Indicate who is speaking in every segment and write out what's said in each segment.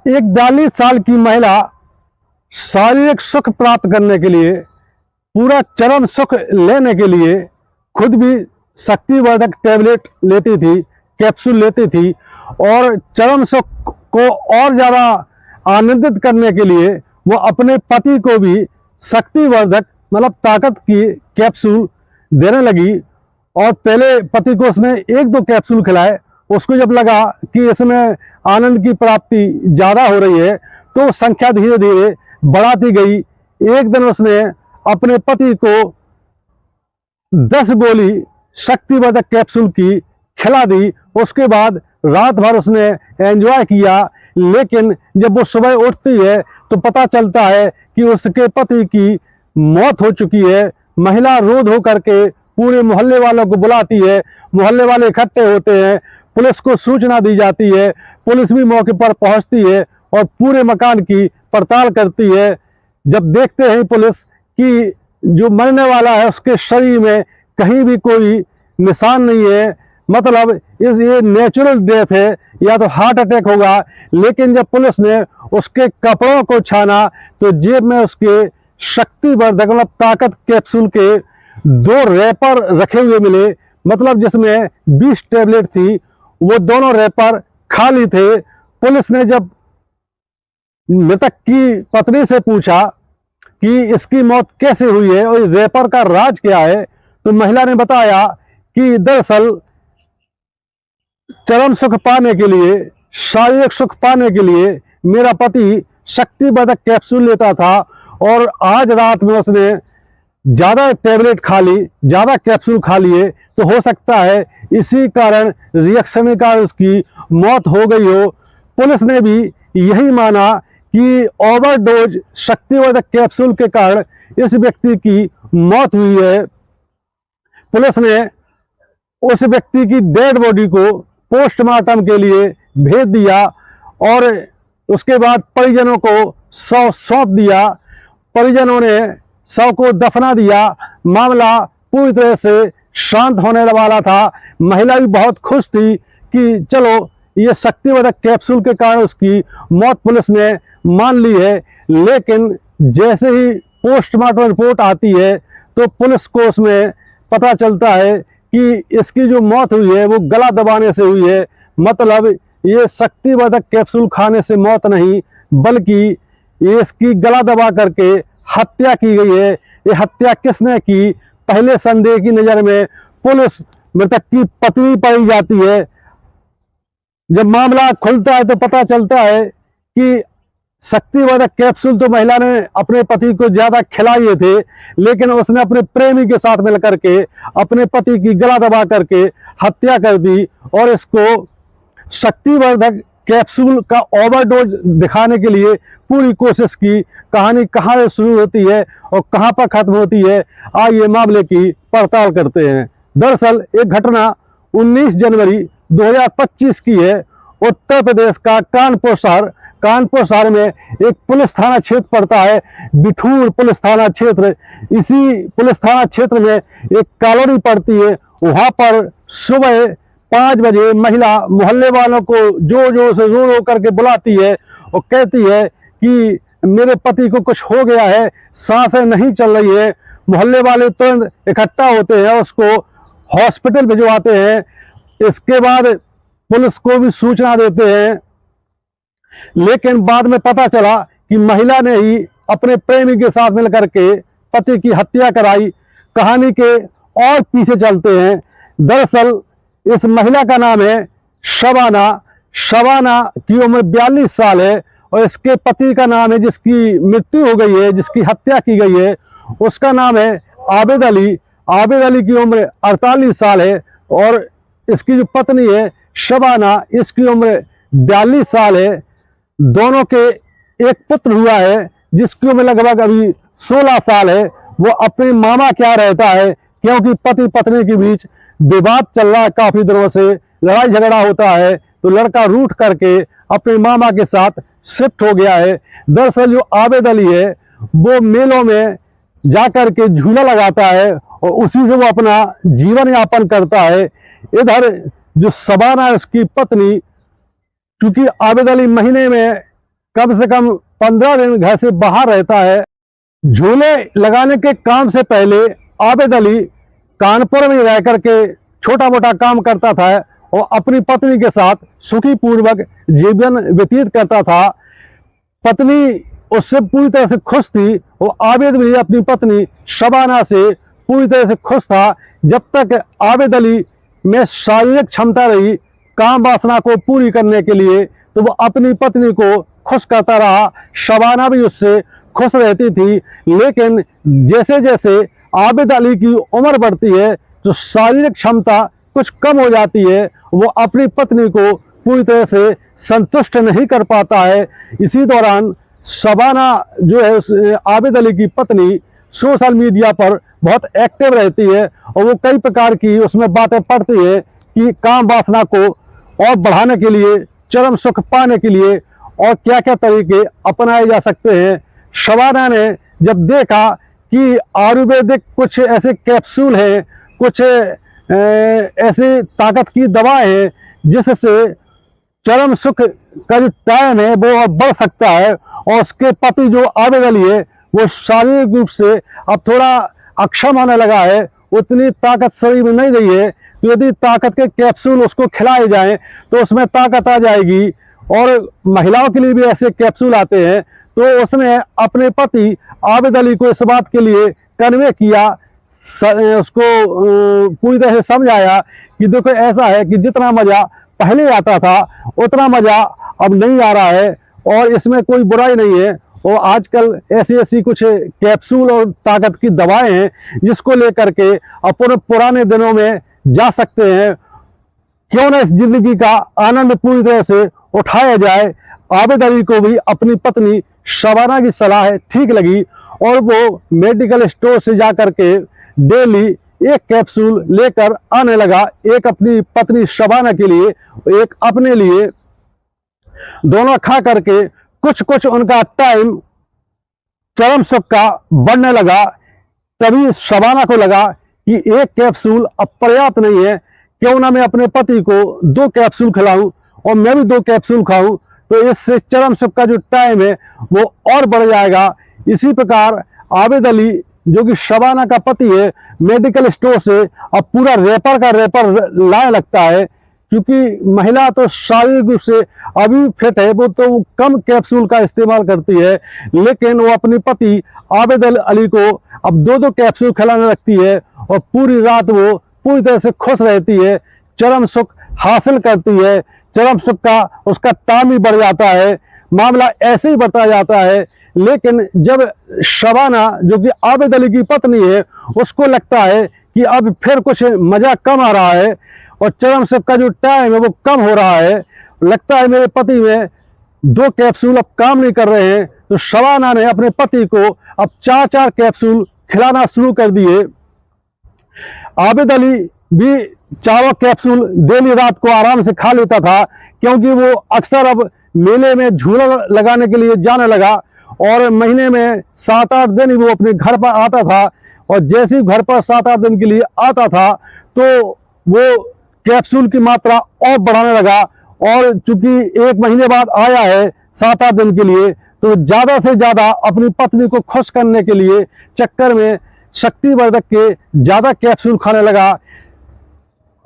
Speaker 1: एक 42 साल की महिला शारीरिक सुख प्राप्त करने के लिए, पूरा चरम सुख लेने के लिए खुद भी शक्तिवर्धक टैबलेट लेती थी, कैप्सूल लेती थी, और चरम सुख को और ज़्यादा आनंदित करने के लिए वो अपने पति को भी शक्तिवर्धक मतलब ताकत की कैप्सूल देने लगी। और पहले पति को उसने 1-2 कैप्सूल खिलाए। उसको जब लगा कि इसमें आनंद की प्राप्ति ज़्यादा हो रही है तो संख्या धीरे धीरे बढ़ाती गई। एक दिन उसने अपने पति को 10 गोली शक्तिवर्धक कैप्सूल की खिला दी। उसके बाद रात भर उसने एंजॉय किया, लेकिन जब वो सुबह उठती है तो पता चलता है कि उसके पति की मौत हो चुकी है। महिला रो धो करके पूरे मोहल्ले वालों को बुलाती है, मोहल्ले वाले इकट्ठे होते हैं, पुलिस को सूचना दी जाती है, पुलिस भी मौके पर पहुंचती है और पूरे मकान की पड़ताल करती है। जब देखते हैं पुलिस कि जो मरने वाला है उसके शरीर में कहीं भी कोई निशान नहीं है, मतलब ये नेचुरल डेथ है या तो हार्ट अटैक होगा। लेकिन जब पुलिस ने उसके कपड़ों को छाना तो जेब में उसके शक्तिवर्धक मतलब ताकत कैप्सूल के 2 रैपर रखे हुए मिले, मतलब जिसमें 20 टैबलेट थी, वो दोनों रैपर खाली थे। पुलिस ने जब मृतक की पत्नी से पूछा कि इसकी मौत कैसे हुई है और रैपर का राज क्या है, तो महिला ने बताया कि दरअसल चरम सुख पाने के लिए, शारीरिक सुख पाने के लिए मेरा पति शक्तिवर्धक कैप्सूल लेता था और आज रात में उसने ज़्यादा टैबलेट खा ली, ज़्यादा कैप्सूल खा लिए, तो हो सकता है इसी कारण रिएक्शन के कारण उसकी मौत हो गई हो। पुलिस ने भी यही माना कि ओवरडोज शक्तिवर्धक कैप्सूल के कारण इस व्यक्ति की मौत हुई है। पुलिस ने उस व्यक्ति की डेड बॉडी को पोस्टमार्टम के लिए भेज दिया और उसके बाद परिजनों को शव सौंप दिया। परिजनों ने शव को दफना दिया। मामला पूरी तरह से शांत होने वाला था। महिला भी बहुत खुश थी कि चलो ये शक्तिवर्धक कैप्सूल के कारण उसकी मौत पुलिस ने मान ली है। लेकिन जैसे ही पोस्टमार्टम रिपोर्ट आती है तो पुलिस को उसमें पता चलता है कि इसकी जो मौत हुई है वो गला दबाने से हुई है। मतलब ये शक्तिवर्धक कैप्सूल खाने से मौत नहीं, बल्कि ये इसकी गला दबा करके हत्या की गई है। ये हत्या किसने की, पहले संदेह की नज़र में पुलिस मृतक की पत्नी पाई जाती है। जब मामला खुलता है तो पता चलता है कि शक्तिवर्धक कैप्सूल तो महिला ने अपने पति को ज्यादा खिलाए थे, लेकिन उसने अपने प्रेमी के साथ मिलकर के अपने पति की गला दबा करके हत्या कर दी और इसको शक्तिवर्धक कैप्सूल का ओवरडोज दिखाने के लिए पूरी कोशिश की। कहानी कहाँ से शुरू होती है और कहाँ पर खत्म होती है, आइए मामले की पड़ताल करते हैं। दरअसल एक घटना 19 जनवरी 2025 की है। उत्तर प्रदेश का कानपुर शहर में एक पुलिस थाना क्षेत्र पड़ता है, बिठूर पुलिस थाना क्षेत्र। इसी पुलिस थाना क्षेत्र में एक कॉलोनी पड़ती है। वहां पर सुबह 5 बजे महिला मोहल्ले वालों को जोर जोर से रो रो करके बुलाती है और कहती है कि मेरे पति को कुछ हो गया है, सांसें नहीं चल रही है। मोहल्ले वाले तुरंत इकट्ठा होते हैं, उसको हॉस्पिटल भिजवाते हैं। इसके बाद पुलिस को भी सूचना देते हैं, लेकिन बाद में पता चला कि महिला ने ही अपने प्रेमी के साथ मिलकर के पति की हत्या कराई। कहानी के और पीछे चलते हैं। दरअसल इस महिला का नाम है शबाना। शबाना की उम्र 42 साल है और इसके पति का नाम है, जिसकी मृत्यु हो गई है, जिसकी हत्या की गई है, उसका नाम है आबिद अली। आबिद अली की उम्र 48 साल है और इसकी जो पत्नी है शबाना, इसकी उम्र 42 साल है। दोनों के एक पुत्र हुआ है जिसकी उम्र लगभग अभी 16 साल है। वो अपने मामा क्या रहता है, क्योंकि पति पत्नी के बीच विवाद चल रहा है, काफी दिनों से लड़ाई झगड़ा होता है, तो लड़का रूठ करके अपने मामा के साथ शिफ्ट हो गया है। दरअसल जो आबिद अली है वो मेलों में जाकर के झूला लगाता है और उसी से वो अपना जीवन यापन करता है। इधर जो शबाना है उसकी पत्नी, क्योंकि आबिद अली महीने में कम से कम 15 दिन घर से बाहर रहता है। झूले लगाने के काम से पहले आबिद अली कानपुर में रह करके छोटा मोटा काम करता था और अपनी पत्नी के साथ सुखी पूर्वक जीवन व्यतीत करता था। पत्नी उससे पूरी तरह से खुश थी और आबिद भी अपनी पत्नी शबाना से पूरी तरह से खुश था। जब तक आबिद अली में शारीरिक क्षमता रही काम वासना को पूरी करने के लिए, तो वो अपनी पत्नी को खुश करता रहा। शबाना भी उससे खुश रहती थी। लेकिन जैसे जैसे आबिद अली की उम्र बढ़ती है तो शारीरिक क्षमता कुछ कम हो जाती है, वो अपनी पत्नी को पूरी तरह से संतुष्ट नहीं कर पाता है। इसी दौरान शबाना जो है आबिद अली की पत्नी सोशल मीडिया पर बहुत एक्टिव रहती है और वो कई प्रकार की उसमें बातें पढ़ती है कि काम वासना को और बढ़ाने के लिए, चरम सुख पाने के लिए और क्या क्या तरीके अपनाए जा सकते हैं। शबाना ने जब देखा कि आयुर्वेदिक कुछ ऐसे कैप्सूल हैं, कुछ ऐसी ताकत की दवाएं हैं जिससे चरम सुख का जो टाइम है वो बढ़ सकता है, और उसके पति जो आबिद अली है वो शारीरिक रूप से अब थोड़ा अक्षम होने लगा है, उतनी ताकत शरीर में नहीं रही है। तो यदि ताकत के कैप्सूल उसको खिलाए जाएं तो उसमें ताकत आ जाएगी। और महिलाओं के लिए भी ऐसे कैप्सूल आते हैं। तो उसने अपने पति आबिद अली को इस बात के लिए कन्वे किया, उसको पूरी तरह से समझाया कि देखो ऐसा है कि जितना मजा पहले आता था उतना मजा अब नहीं आ रहा है और इसमें कोई बुराई नहीं है। और आजकल ऐसी ऐसी कुछ कैप्सूल और ताकत की दवाएं हैं जिसको लेकर के अपन पुराने दिनों में जा सकते हैं। क्यों ना इस जिंदगी का आनंद पूरी तरह से उठाया जाए। आबिद अली को भी अपनी पत्नी शबाना की सलाह ठीक लगी और वो मेडिकल स्टोर से जाकर के डेली एक कैप्सूल लेकर आने लगा, एक अपनी पत्नी शबाना के लिए, एक अपने लिए। दोनों खा करके कुछ कुछ उनका टाइम चरम सुख का बढ़ने लगा। तभी शबाना को लगा कि एक कैप्सूल अब पर्याप्त नहीं है, क्यों ना मैं अपने पति को 2 कैप्सूल खिलाऊं और मैं भी 2 कैप्सूल खाऊं, तो इससे चरम सुख का जो टाइम है वो और बढ़ जाएगा। इसी प्रकार आबिद अली जो कि शबाना का पति है, मेडिकल स्टोर से अब पूरा रैपर का रैपर लाने लगता है, क्योंकि महिला तो शारीरिक रूप से अभी फिट है, वो तो कम कैप्सूल का इस्तेमाल करती है, लेकिन वो अपने पति आबिद अली को अब 2-2 कैप्सूल खिलाने लगती है और पूरी रात वो पूरी तरह से खुश रहती है, चरम सुख हासिल करती है। चरम सुख का उसका ताम ही बढ़ जाता है। मामला ऐसे ही बढ़ता जाता है। लेकिन जब शबाना जो कि आबिद अली की पत्नी है उसको लगता है कि अब फिर कुछ मजा कम आ रहा है और चरम सुख का जो टाइम है वो कम हो रहा है, लगता है मेरे पति में 2 कैप्सूल अब काम नहीं कर रहे हैं, तो शबाना ने अपने पति को अब 4-4 कैप्सूल खिलाना शुरू कर दिए। आबिद अली भी 4 कैप्सूल डेली रात को आराम से खा लेता था, क्योंकि वो अक्सर अब मेले में झूला लगाने के लिए जाने लगा और महीने में 7-8 दिन वो अपने घर पर आता था। और जैसे ही घर पर 7-8 दिन के लिए आता था तो वो कैप्सूल की मात्रा और बढ़ाने लगा, और चूंकि 1 महीने बाद आया है 7-8 दिन के लिए, तो ज्यादा से ज्यादा अपनी पत्नी को खुश करने के लिए चक्कर में शक्तिवर्धक के ज्यादा कैप्सूल खाने लगा।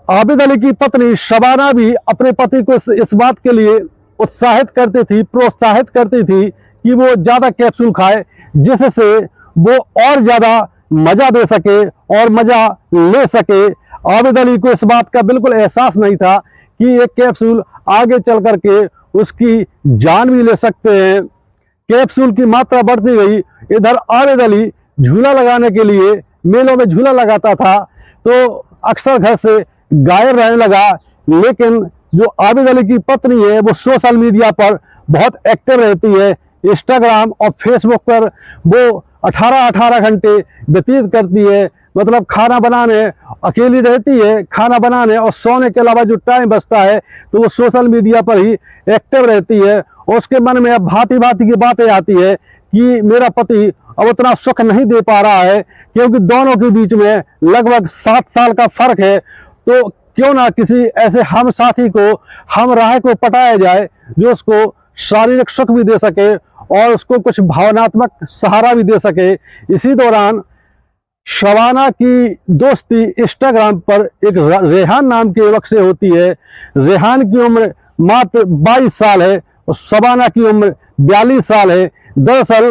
Speaker 1: आबिद अली की पत्नी शबाना भी अपने पति को इस बात के लिए उत्साहित करती थी, प्रोत्साहित करती थी कि वो ज्यादा कैप्सूल खाए, जिससे वो और ज्यादा मजा दे सके और मजा ले सके। आबिद अली को इस बात का बिल्कुल एहसास नहीं था कि एक कैप्सूल आगे चल करके उसकी जान भी ले सकते हैं। कैप्सूल की मात्रा बढ़ती गई। इधर आबिद अली झूला लगाने के लिए मेलों में झूला लगाता था, तो अक्सर घर से गायब रहने लगा। लेकिन जो आबिद अली की पत्नी है वो सोशल मीडिया पर बहुत एक्टिव रहती है। इंस्टाग्राम और फेसबुक पर वो 18-18 घंटे व्यतीत करती है। मतलब खाना बनाने, अकेली रहती है, खाना बनाने और सोने के अलावा जो टाइम बचता है तो वो सोशल मीडिया पर ही एक्टिव रहती है। और उसके मन में अब भांति भांति की बातें आती है कि मेरा पति अब उतना सुख नहीं दे पा रहा है, क्योंकि दोनों के बीच में लगभग 7 साल का फर्क है। तो क्यों ना किसी ऐसे हम साथी को, हम राह को पटाया जाए जो उसको शारीरिक सुख भी दे सके और उसको कुछ भावनात्मक सहारा भी दे सके। इसी दौरान शबाना की दोस्ती इंस्टाग्राम पर एक रेहान नाम के युवक से होती है। रेहान की उम्र मात्र 22 साल है और शबाना की उम्र 42 साल है। दरअसल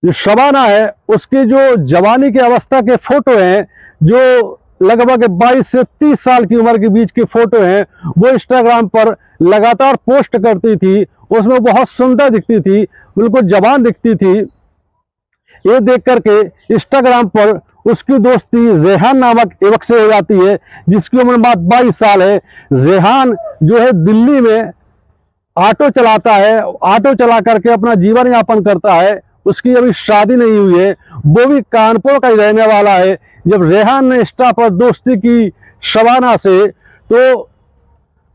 Speaker 1: जो शबाना है उसकी जो जवानी के अवस्था के फोटो हैं, जो लगभग 22 से 30 साल की उम्र के बीच के फोटो हैं, वो इंस्टाग्राम पर लगातार पोस्ट करती थी। उसमें बहुत सुंदर दिखती थी, बिल्कुल जवान दिखती थी। ये देख करके इंस्टाग्राम पर उसकी दोस्ती रेहान नामक युवक से हो जाती है, जिसकी उम्र मात्र 22 साल है। रेहान जो है दिल्ली में ऑटो चलाता है, ऑटो चला करके अपना जीवन यापन करता है। उसकी अभी शादी नहीं हुई है, वो भी कानपुर का ही रहने वाला है। जब रेहान ने इंस्टा पर दोस्ती की शबाना से, तो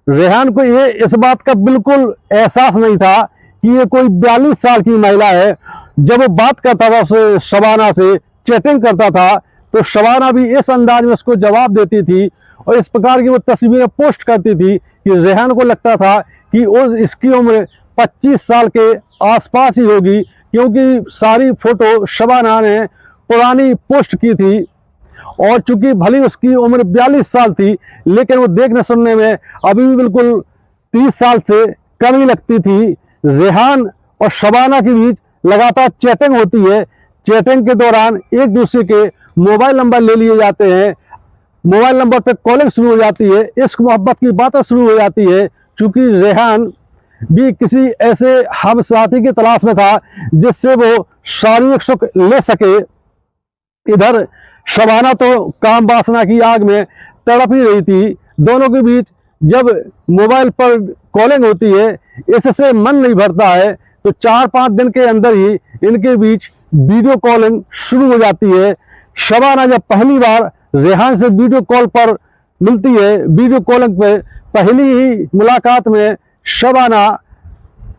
Speaker 1: रेहान को ये इस बात का बिल्कुल एहसास नहीं था कि ये कोई 42 साल की महिला है। जब वो बात करता था उससे, शबाना से चैटिंग करता था, तो शबाना भी इस अंदाज में उसको जवाब देती थी और इस प्रकार की वो तस्वीरें पोस्ट करती थी कि रेहान को लगता था कि इसकी उम्र 25 साल के आसपास ही होगी, क्योंकि सारी फोटो शबाना ने पुरानी पोस्ट की थी। और चूंकि भली उसकी उम्र 42 साल थी, लेकिन वो देखने सुनने में अभी भी बिल्कुल 30 साल से कम ही लगती थी। रेहान और शबाना के बीच लगातार चैटिंग होती है। चैटिंग के दौरान एक दूसरे के मोबाइल नंबर ले लिए जाते हैं, मोबाइल नंबर पर कॉलिंग शुरू हो जाती है, इश्क मोहब्बत की बातें शुरू हो जाती है। चूंकि रेहान भी किसी ऐसे हम साथी की तलाश में था जिससे वो शारीरिक सुख ले सके। इधर शबाना तो काम वासना की आग में तड़प ही रही थी। दोनों के बीच जब मोबाइल पर कॉलिंग होती है, इससे मन नहीं भरता है, तो 4-5 दिन के अंदर ही इनके बीच वीडियो कॉलिंग शुरू हो जाती है। शबाना जब पहली बार रेहान से वीडियो कॉल पर मिलती है, वीडियो कॉलिंग पे पहली ही मुलाकात में शबाना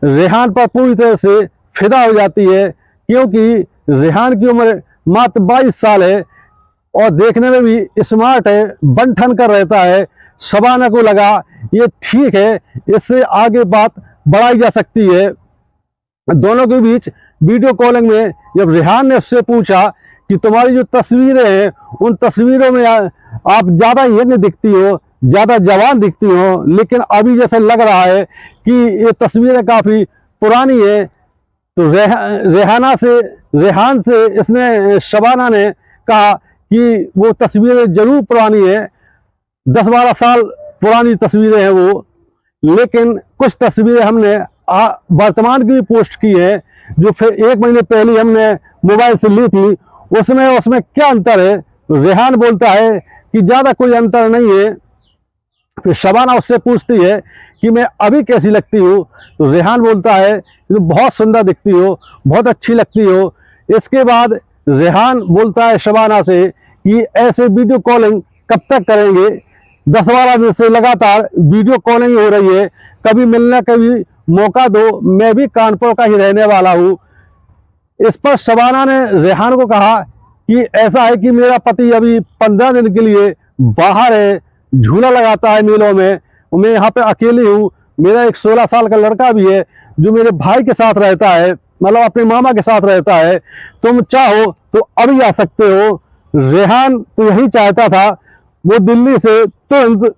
Speaker 1: रेहान पर पूरी तरह से फिदा हो जाती है, क्योंकि रेहान की उम्र मात्र 22 साल है और देखने में भी स्मार्ट है, बन ठन कर रहता है। शबाना को लगा ये ठीक है, इससे आगे बात बढ़ाई जा सकती है। दोनों के बीच वीडियो कॉलिंग में जब रेहान ने उससे पूछा कि तुम्हारी जो तस्वीरें हैं, उन तस्वीरों में आप ज़्यादा यंग दिखती हो, ज़्यादा जवान दिखती हो, लेकिन अभी जैसे लग रहा है कि ये तस्वीरें काफ़ी पुरानी है, तो रेहान से इसने शबाना ने कहा कि वो तस्वीरें जरूर पुरानी है, 10-12 साल पुरानी तस्वीरें हैं वो, लेकिन कुछ तस्वीरें हमने वर्तमान की भी पोस्ट की है, जो फिर 1 महीने पहले हमने मोबाइल से ली थी। उसमें क्या अंतर है? तो रेहान बोलता है कि ज़्यादा कोई अंतर नहीं है। फिर शबाना उससे पूछती है कि मैं अभी कैसी लगती हूँ, तो रेहान बोलता है कि बहुत सुंदर दिखती हो, बहुत अच्छी लगती हो। इसके बाद रेहान बोलता है शबाना से कि ऐसे वीडियो कॉलिंग कब तक करेंगे? 10-12 दिन से लगातार वीडियो कॉलिंग हो रही है, कभी मिलने का भी मौका दो, मैं भी कानपुर का ही रहने वाला हूँ। इस पर शबाना ने रेहान को कहा कि ऐसा है कि मेरा पति अभी 15 दिन के लिए बाहर है, झूला लगाता है मेलों में, मैं यहाँ पे अकेली हूँ। मेरा एक 16 साल का लड़का भी है जो मेरे भाई के साथ रहता है, मतलब अपने मामा के साथ रहता है। तुम चाहो तो अभी आ सकते हो। रेहान तो यही चाहता था। वो दिल्ली से तुरंत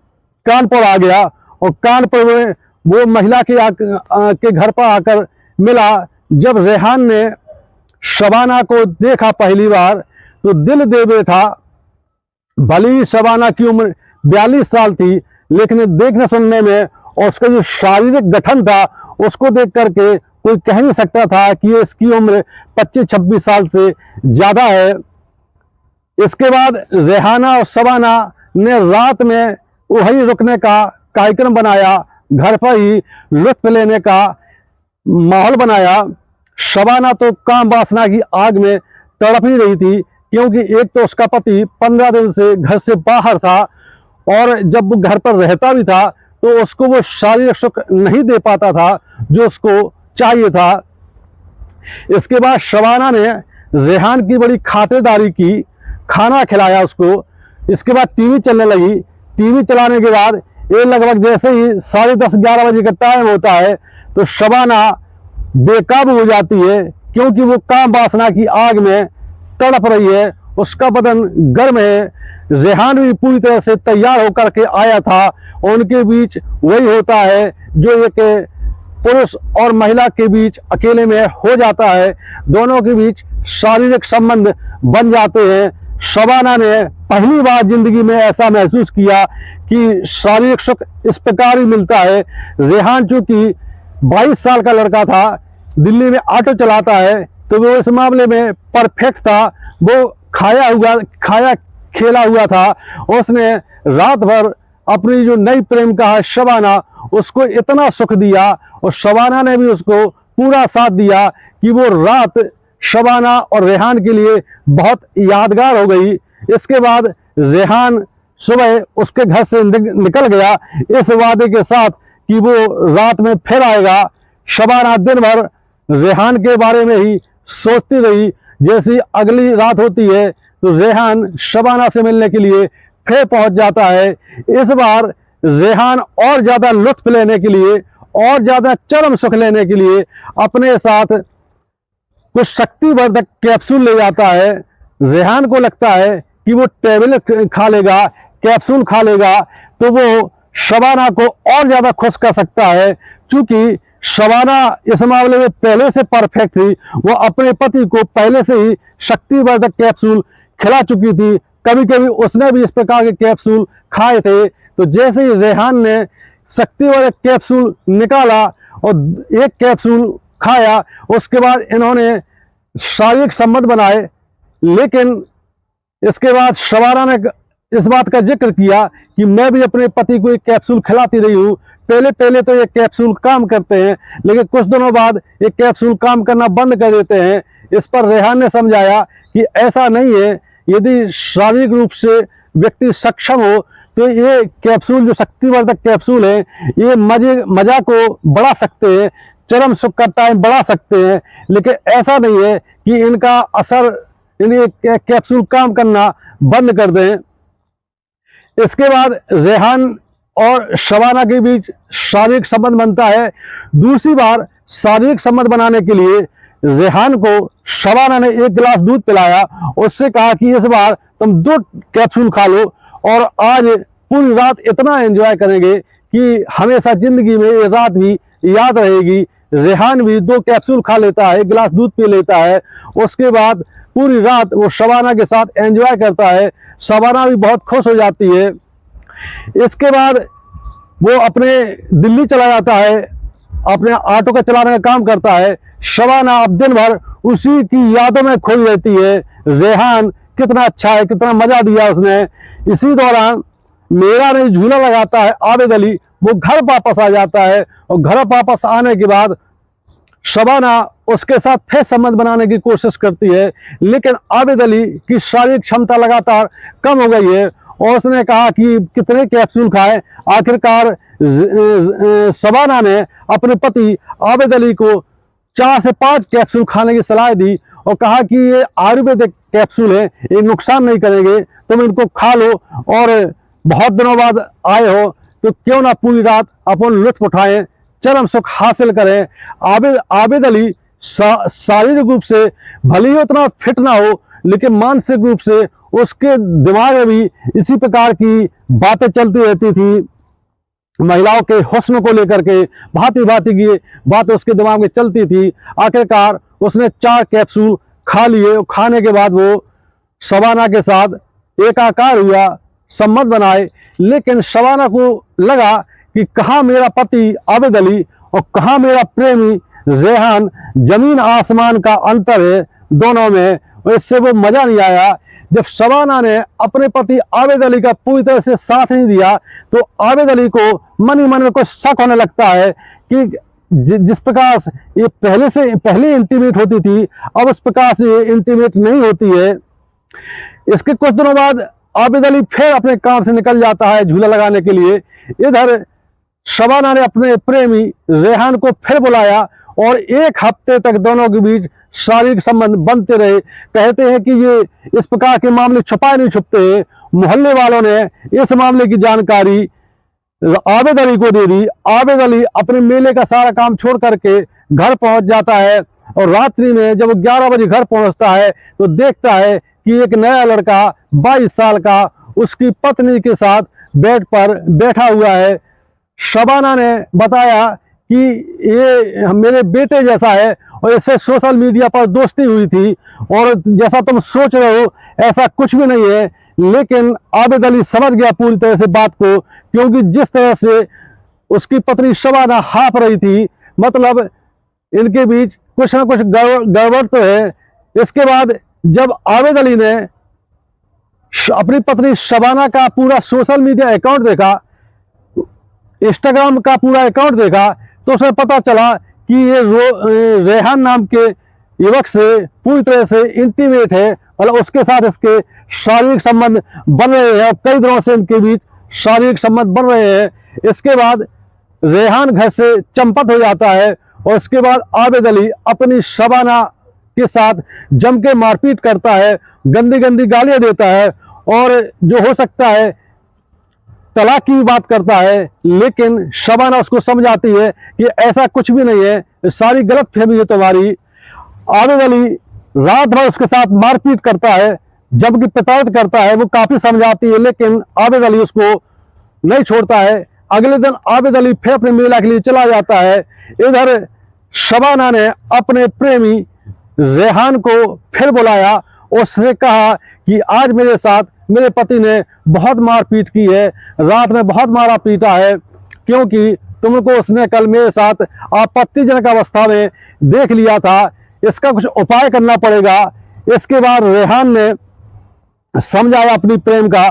Speaker 1: कानपुर आ गया और कानपुर में वो महिला के घर पर आकर मिला। जब रेहान ने शबाना को देखा पहली बार, तो दिल दे बैठा। भले ही शबाना की उम्र 42 साल थी, लेकिन देखने सुनने में और उसका जो शारीरिक गठन था, उसको देख करके कोई कह नहीं सकता था कि ये इसकी उम्र 25-26 साल से ज़्यादा है। इसके बाद रेहाना और शबाना ने रात में वहीं रुकने का कार्यक्रम बनाया, घर पर ही लुत्फ लेने का माहौल बनाया। शबाना तो काम वासना की आग में तड़प ही रही थी, क्योंकि एक तो उसका पति 15 दिन से घर से बाहर था और जब वो घर पर रहता भी था तो उसको वो शारीरिक सुख नहीं दे पाता था जो उसको चाहिए था। इसके बाद शबाना ने रेहान की बड़ी खातिरदारी की, खाना खिलाया उसको। इसके बाद टीवी चलने लगी। टीवी चलाने के बाद ये लगभग जैसे ही 10:30-11 बजे का टाइम होता है, तो शबाना बेकाबू हो जाती है, क्योंकि वो काम वासना की आग में तड़प रही है, उसका बदन गर्म है। रेहान भी पूरी तरह से तैयार होकर के आया था। उनके बीच वही होता है जो एक पुरुष और महिला के बीच अकेले में हो जाता है, दोनों के बीच शारीरिक संबंध बन जाते हैं। शबाना ने पहली बार जिंदगी में ऐसा महसूस किया कि शारीरिक सुख इस प्रकार ही मिलता है। रेहान चूंकि 22 साल का लड़का था, दिल्ली में ऑटो चलाता है, तो वो इस मामले में परफेक्ट था। वो खाया खेला हुआ था। उसने रात भर अपनी जो नई प्रेमिका है शबाना, उसको इतना सुख दिया और शबाना ने भी उसको पूरा साथ दिया कि वो रात शबाना और रेहान के लिए बहुत यादगार हो गई। इसके बाद रेहान सुबह उसके घर से निकल गया इस वादे के साथ कि वो रात में फिर आएगा। शबाना दिन भर रेहान के बारे में ही सोचती रही। जैसी अगली रात होती है तो रेहान शबाना से मिलने के लिए फिर पहुंच जाता है। इस बार रेहान और ज्यादा लुत्फ लेने के लिए और ज्यादा चरम सुख लेने के लिए अपने साथ कुछ शक्तिवर्धक कैप्सूल ले जाता है। रेहान को लगता है कि वो टेबलेट खा लेगा, कैप्सूल खा लेगा तो वो शबाना को और ज्यादा खुश कर सकता है। क्योंकि शबाना इस मामले में पहले से परफेक्ट थी, वो अपने पति को पहले से ही शक्तिवर्धक कैप्सूल खिला चुकी थी। कभी कभी उसने भी इस प्रकार के कैप्सूल खाए थे। तो जैसे ही रेहान ने शक्तिवर्धक कैप्सूल निकाला और एक कैप्सूल खाया, उसके बाद इन्होंने शारीरिक संबंध बनाए। लेकिन इसके बाद शबाना ने इस बात का जिक्र किया कि मैं भी अपने पति को एक कैप्सूल खिलाती रही हूँ। पहले पहले तो ये कैप्सूल काम करते हैं, लेकिन कुछ दिनों बाद ये कैप्सूल काम करना बंद कर देते हैं। इस पर रेहान ने समझाया कि ऐसा नहीं है, यदि शारीरिक रूप से व्यक्ति सक्षम हो तो ये कैप्सूल जो शक्तिवर्धक कैप्सूल है ये मजा को बढ़ा सकते हैं, चरम सुख का टाइम बढ़ा सकते हैं। लेकिन ऐसा नहीं है कि इनका असर, इन्हें कैप्सूल काम करना बंद कर दें। इसके बाद रेहान और शबाना के बीच शारीरिक संबंध बनता है। दूसरी बार शारीरिक संबंध बनाने के लिए रेहान को शबाना ने एक गिलास दूध पिलाया। उससे कहा कि इस बार तुम 2 कैप्सूल खा लो और आज पूरी रात इतना एंजॉय करेंगे कि हमेशा जिंदगी में ये रात भी याद रहेगी। रेहान भी 2 कैप्सूल खा लेता है, एक गिलास दूध पी लेता है। उसके बाद पूरी रात वो शबाना के साथ एंजॉय करता है। शबाना भी बहुत खुश हो जाती है। इसके बाद वो अपने दिल्ली चला जाता है, अपने ऑटो का चलाने का काम करता है। शबाना अब दिन भर उसी की यादों में खोई रहती है। रेहान कितना अच्छा है, कितना मजा दिया उसने। इसी दौरान मेरा ने झूला लगाता है आबिद अली, वो घर वापस आ जाता है और घर वापस आने के बाद शबाना उसके साथ फिर संबंध बनाने की कोशिश करती है। लेकिन आबिद अली की शारीरिक क्षमता लगातार कम हो गई है और उसने कहा कि कितने कैप्सूल खाएं। आखिरकार शबाना ने अपने पति आबिद अली को 4 से 5 कैप्सूल खाने की सलाह दी और कहा कि ये आयुर्वेदिक कैप्सूल है, ये नुकसान नहीं करेंगे, तुम इनको खा लो और बहुत दिनों बाद आए हो तो क्यों ना पूरी रात अपन लुत्फ उठाएं, चरम सुख हासिल करें। आबिद अली शारीरिक रूप से भले ही उतना फिट ना हो, लेकिन मानसिक रूप से उसके दिमाग में भी इसी प्रकार की बातें चलती रहती थी। महिलाओं के हुस्न को लेकर के भांति भांति की बातें उसके दिमाग में चलती थी। आखिरकार उसने 4 कैप्सूल खा लिए। खाने के बाद वो शबाना के साथ एकाकार हुआ, संबंध बनाए। लेकिन शबाना को लगा कि कहाँ मेरा पति आबिद अली और कहाँ मेरा प्रेमी रेहान, जमीन आसमान का अंतर है दोनों में। इससे वो मजा नहीं आया। जब शबाना ने अपने पति आबिद अली का पूरी तरह से साथ नहीं दिया तो आबिद अली को मन ही मन में कुछ शक होने लगता है कि जिस प्रकार से ये पहले इंटीमेट होती थी, अब उस प्रकार से इंटीमेट नहीं होती है। इसके कुछ दिनों बाद आबिद अली फिर अपने काम से निकल जाता है झूला लगाने के लिए। इधर शबाना ने अपने प्रेमी रेहान को फिर बुलाया और 1 हफ्ते तक दोनों के बीच शारीरिक संबंध बनते रहे। कहते हैं कि ये इस प्रकार के मामले छुपाए नहीं छुपते। मोहल्ले वालों ने इस मामले की जानकारी आबिद अली को दे दी। आबिद अली अपने मेले का सारा काम छोड़ करके घर पहुंच जाता है और रात्रि में जब 11 बजे घर पहुंचता है तो देखता है कि एक नया लड़का 22 साल का उसकी पत्नी के साथ बेड पर बैठा हुआ है। शबाना ने बताया कि ये मेरे बेटे जैसा है और इससे सोशल मीडिया पर दोस्ती हुई थी और जैसा तुम सोच रहे हो ऐसा कुछ भी नहीं है। लेकिन आबिद अली समझ गया पूरी तरह से बात को, क्योंकि जिस तरह से उसकी पत्नी शबाना हाँफ रही थी, मतलब इनके बीच कुछ ना कुछ गड़बड़ तो है। इसके बाद जब आबिद अली ने अपनी पत्नी शबाना का पूरा सोशल मीडिया अकाउंट देखा, इंस्टाग्राम का पूरा अकाउंट देखा, तो उसे पता चला कि ये रेहान नाम के युवक से पूरी तरह से इंटीमेट है, मतलब उसके साथ इसके शारीरिक संबंध बन रहे हैं और कई दिनों से इनके बीच शारीरिक संबंध बन रहे हैं। इसके बाद रेहान घर से चंपत हो जाता है और इसके बाद आबिद अली अपनी शबाना के साथ जम के मारपीट करता है, गंदी गंदी गालियां देता है और जो हो सकता है तलाक की भी बात करता है। लेकिन शबाना उसको समझाती है कि ऐसा कुछ भी नहीं है, सारी गलत फहमी है तुम्हारी। आबिद अली रात भर उसके साथ मारपीट करता है, जबकि प्रताड़ित करता है। वो काफी समझाती है लेकिन आबिद अली उसको नहीं छोड़ता है। अगले दिन आबिद अली फिर अपने मेला के लिए चला जाता है। इधर शबाना ने अपने प्रेमी रेहान को फिर बुलाया, उससे कहा कि आज मेरे साथ मेरे पति ने बहुत मारपीट की है, रात में बहुत मारा पीटा है, क्योंकि तुमको उसने कल मेरे साथ आपत्तिजनक अवस्था में देख लिया था, इसका कुछ उपाय करना पड़ेगा। इसके बाद रेहान ने समझाया अपनी प्रेम का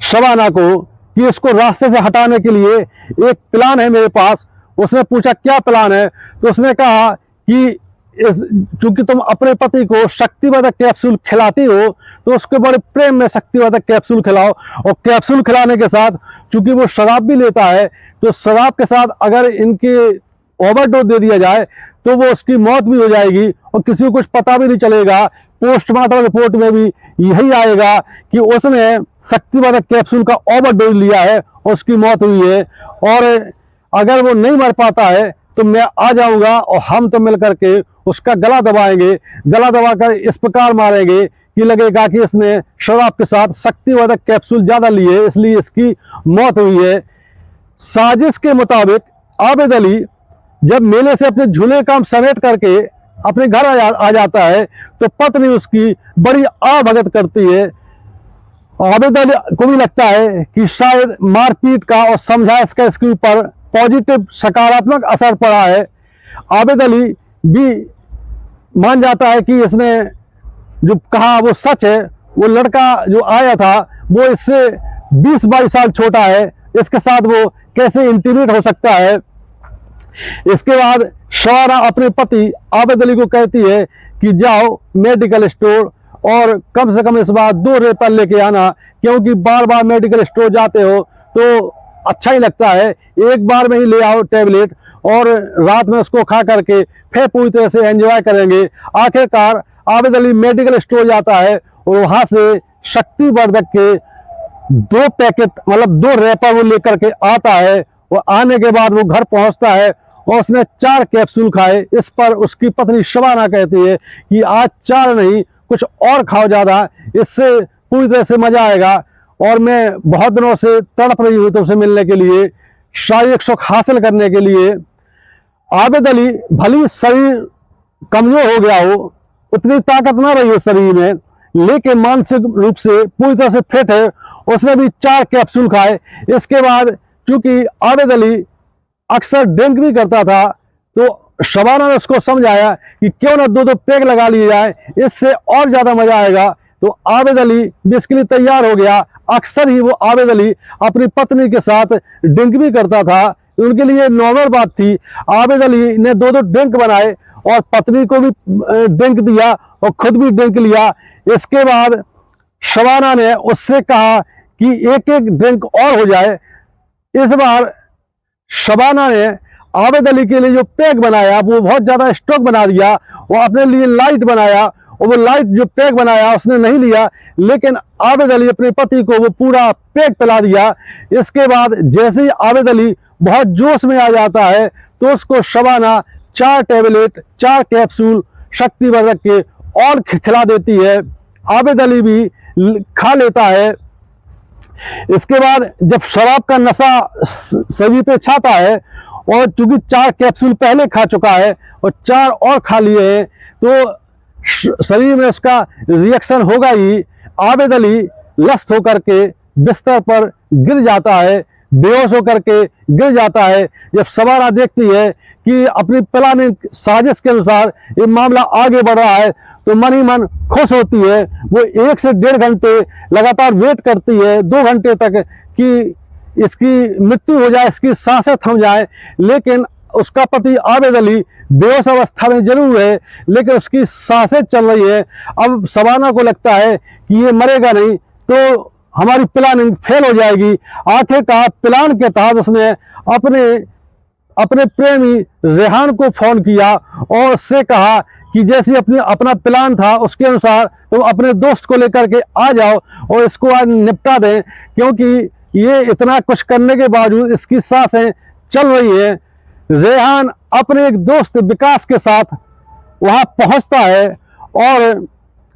Speaker 1: शबाना को कि इसको रास्ते से हटाने के लिए एक प्लान है मेरे पास। उसने पूछा क्या प्लान है, तो उसने कहा कि चूंकि तुम अपने पति को शक्तिवर्धक कैप्सूल खिलाती हो तो उसके बड़े प्रेम में शक्तिवर्धक कैप्सूल खिलाओ, और कैप्सूल खिलाने के साथ चूंकि वो शराब भी लेता है तो शराब के साथ अगर इनके ओवरडोज दे दिया जाए तो वो उसकी मौत भी हो जाएगी और किसी को कुछ पता भी नहीं चलेगा। पोस्टमार्टम रिपोर्ट में भी यही आएगा कि उसने शक्तिवर्धक कैप्सूल का ओवरडोज लिया है और उसकी मौत हुई है। और अगर वो नहीं मर पाता है तो मैं आ जाऊंगा और हम तो मिलकर के उसका गला दबाएंगे, गला दबाकर इस प्रकार मारेंगे कि लगेगा कि इसने शराब के साथ शक्तिवर्धक कैप्सूल ज्यादा लिए इसलिए इसकी मौत हुई है। साजिश के मुताबिक आबिद अली जब मेले से अपने झूले काम समेट करके अपने घर आ जाता है तो पत्नी उसकी बड़ी आवभगत करती है। आबिद अली को भी लगता है कि शायद मारपीट का और समझाइश का इसके ऊपर पॉजिटिव सकारात्मक असर पड़ा है। आबिद अली भी मान जाता है कि इसने जो कहा वो सच है। वो लड़का जो आया था वो इससे 20-22 साल छोटा है, इसके साथ वो कैसे इंटीमेट हो सकता है। इसके बाद शबाना अपने पति आबिद अली को कहती है कि जाओ मेडिकल स्टोर और कम से कम इस बार 2 रेपल लेके आना, क्योंकि बार बार मेडिकल स्टोर जाते हो तो अच्छा ही लगता है, एक बार में ही ले आओ टैबलेट और रात में उसको खा करके फिर पूरी तरह से एंजॉय करेंगे। आखिरकार आबिद अली मेडिकल स्टोर जाता है और वहां से शक्तिवर्धक के 2 पैकेट मतलब 2 रेपर वो लेकर के आता है। और आने के बाद वो घर पहुंचता है और उसने 4 कैप्सूल खाए। इस पर उसकी पत्नी शबाना कहती है कि आज 4 नहीं कुछ और खाओ ज्यादा, इससे पूरी तरह से मजा आएगा और मैं बहुत दिनों से तड़प रही हूं तुमसे मिलने के लिए, शारीरिक सुख हासिल करने के लिए। आबिद अली भली शरीर कमजोर हो गया हो, उतनी ताकत ना रही है शरीर में, लेकिन मानसिक रूप से पूरी तरह से फिट है। उसने भी 4 कैप्सूल खाए। इसके बाद चूंकि आबिद अली अक्सर ड्रिंक भी करता था तो शबाना ने उसको समझाया कि क्यों ना 2-2 पैक लगा लिए जाए, इससे और ज्यादा मजा आएगा। तो आबिद अली बेसिकली तैयार हो गया। अक्सर ही वो आबिद अली अपनी पत्नी के साथ ड्रिंक भी करता था, उनके लिए नॉर्मल बात थी। आबिद अली ने 2-2 ड्रिंक बनाए और पत्नी को भी ड्रिंक दिया और खुद भी ड्रिंक लिया। इसके बाद शबाना ने उससे कहा कि एक-एक ड्रिंक और हो जाए। इस बार शबाना ने आबिद अली के लिए जो पैक बनाया वो बहुत ज्यादा स्टॉक बना दिया और अपने लिए लाइट बनाया और वो लाइट जो पैक बनाया उसने नहीं लिया, लेकिन आबिद अली अपने पति को वो पूरा पैक पिला दिया। इसके बाद जैसे ही आबिद अली बहुत जोश में आ जाता है तो उसको शबाना 4 टैबलेट 4 कैप्सूल शक्तिवर्धक के और खिला देती है। आबिद अली भी खा लेता है। इसके बाद जब शराब का नशा सभी पे छाता है और चूंकि 4 कैप्सूल पहले खा चुका है और 4 और खा लिए हैं तो शरीर में उसका रिएक्शन होगा ही। आबिद अली लस्त होकर के बिस्तर पर गिर जाता है, बेहोश होकर के गिर जाता है। जब शबाना देखती है कि अपनी प्लानिंग साजिश के अनुसार ये मामला आगे बढ़ रहा है तो मन ही मन खुश होती है। वो 1 से 1.5 घंटे लगातार वेट करती है, 2 घंटे तक, कि इसकी मृत्यु हो जाए, इसकी सांसें थम जाए। लेकिन उसका पति आबिद अली बेहोश अवस्था में जरूर है, लेकिन उसकी सांसें चल रही है। अब शबाना को लगता है कि ये मरेगा नहीं तो हमारी प्लानिंग फेल हो जाएगी। आखिरकार प्लान के तहत उसने अपने प्रेमी रेहान को फोन किया और उससे कहा कि जैसे अपना प्लान था उसके अनुसार तुम अपने दोस्त को लेकर के आ जाओ और इसको आज निपटा दें, क्योंकि ये इतना कुछ करने के बावजूद इसकी सांसें चल रही है। रेहान अपने एक दोस्त विकास के साथ वहां पहुंचता है और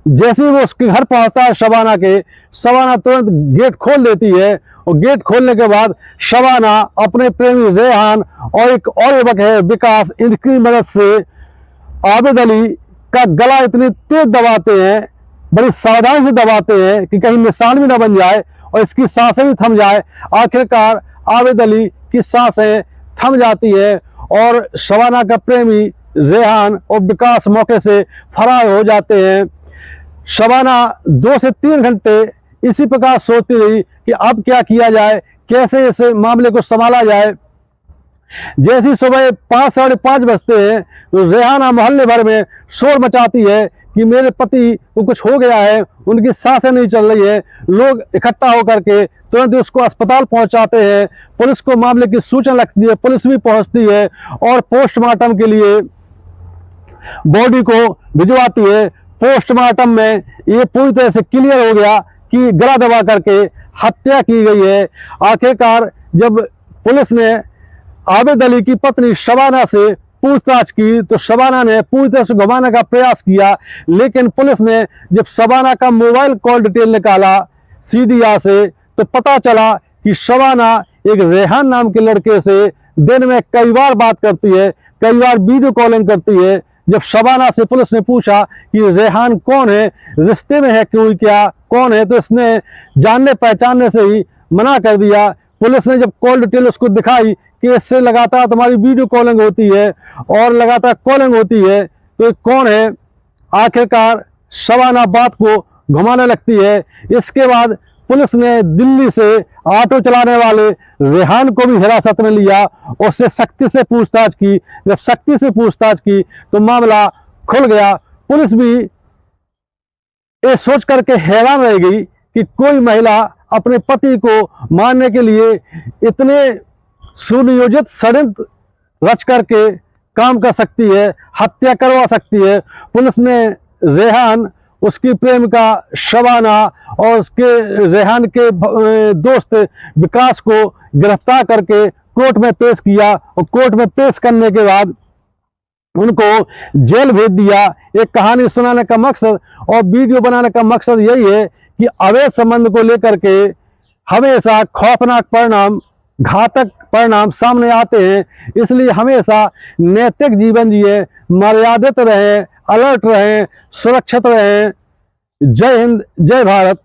Speaker 1: जैसे ही वो उसके घर पहुंचता है शबाना तुरंत गेट खोल देती है और गेट खोलने के बाद शबाना अपने प्रेमी रेहान और एक और युवक है विकास, इनकी मदद से आबिद अली का गला इतनी तेज दबाते हैं, बड़ी सावधानी से दबाते हैं कि कहीं निशान भी ना बन जाए और इसकी सांसें भी थम जाए। आखिरकार आबिद अली की सांसें थम जाती है और शबाना का प्रेमी रेहान और विकास मौके से फरार हो जाते हैं। शबाना 2 से 3 घंटे इसी प्रकार सोचती रही कि अब क्या किया जाए, कैसे इस मामले को संभाला जाए। जैसी सुबह 5 साढ़े 5 बजते हैं तो रेहाना मोहल्ले भर में शोर मचाती है कि मेरे पति को कुछ हो गया है, उनकी सांसें नहीं चल रही है। लोग इकट्ठा होकर के तुरंत उसको अस्पताल पहुंचाते हैं। पुलिस को मामले की सूचना लगती है, पुलिस भी पहुंचती है और पोस्टमार्टम के लिए बॉडी को भिजवाती है। पोस्टमार्टम में ये पूरी तरह से क्लियर हो गया कि गला दबा करके हत्या की गई है। आखिरकार जब पुलिस ने आबिद अली की पत्नी शबाना से पूछताछ की तो शबाना ने पूरी तरह से घुमाने का प्रयास किया, लेकिन पुलिस ने जब शबाना का मोबाइल कॉल डिटेल निकाला सीडीआर से तो पता चला कि शबाना एक रेहान नाम के लड़के से दिन में कई बार बात करती है, कई बार वीडियो कॉलिंग करती है। जब शबाना से पुलिस ने पूछा कि रेहान कौन है, रिश्ते में है कोई क्या, कौन है, तो इसने जानने पहचानने से ही मना कर दिया। पुलिस ने जब कॉल डिटेल उसको दिखाई कि इससे लगातार तुम्हारी वीडियो कॉलिंग होती है और लगातार कॉलिंग होती है तो ये कौन है, आखिरकार शबाना बात को घुमाने लगती है। इसके बाद पुलिस ने दिल्ली से ऑटो चलाने वाले रेहान को भी हिरासत में लिया और उससे सख्ती से पूछताछ की। जब सख्ती से पूछताछ की तो मामला खुल गया। पुलिस भी ये सोच करके हैरान रह गई कि कोई महिला अपने पति को मारने के लिए इतने सुनियोजित षड्यंत्र रच करके काम कर सकती है, हत्या करवा सकती है। पुलिस ने रेहान, उसकी प्रेमिका शबाना और उसके रेहान के दोस्त विकास को गिरफ्तार करके कोर्ट में पेश किया और कोर्ट में पेश करने के बाद उनको जेल भेज दिया। एक कहानी सुनाने का मकसद और वीडियो बनाने का मकसद यही है कि अवैध संबंध को लेकर के हमेशा खौफनाक परिणाम, घातक परिणाम सामने आते हैं। इसलिए हमेशा नैतिक जीवन जिए, मर्यादित रहें, अलर्ट रहें, सुरक्षित रहें। जय हिंद, जय भारत।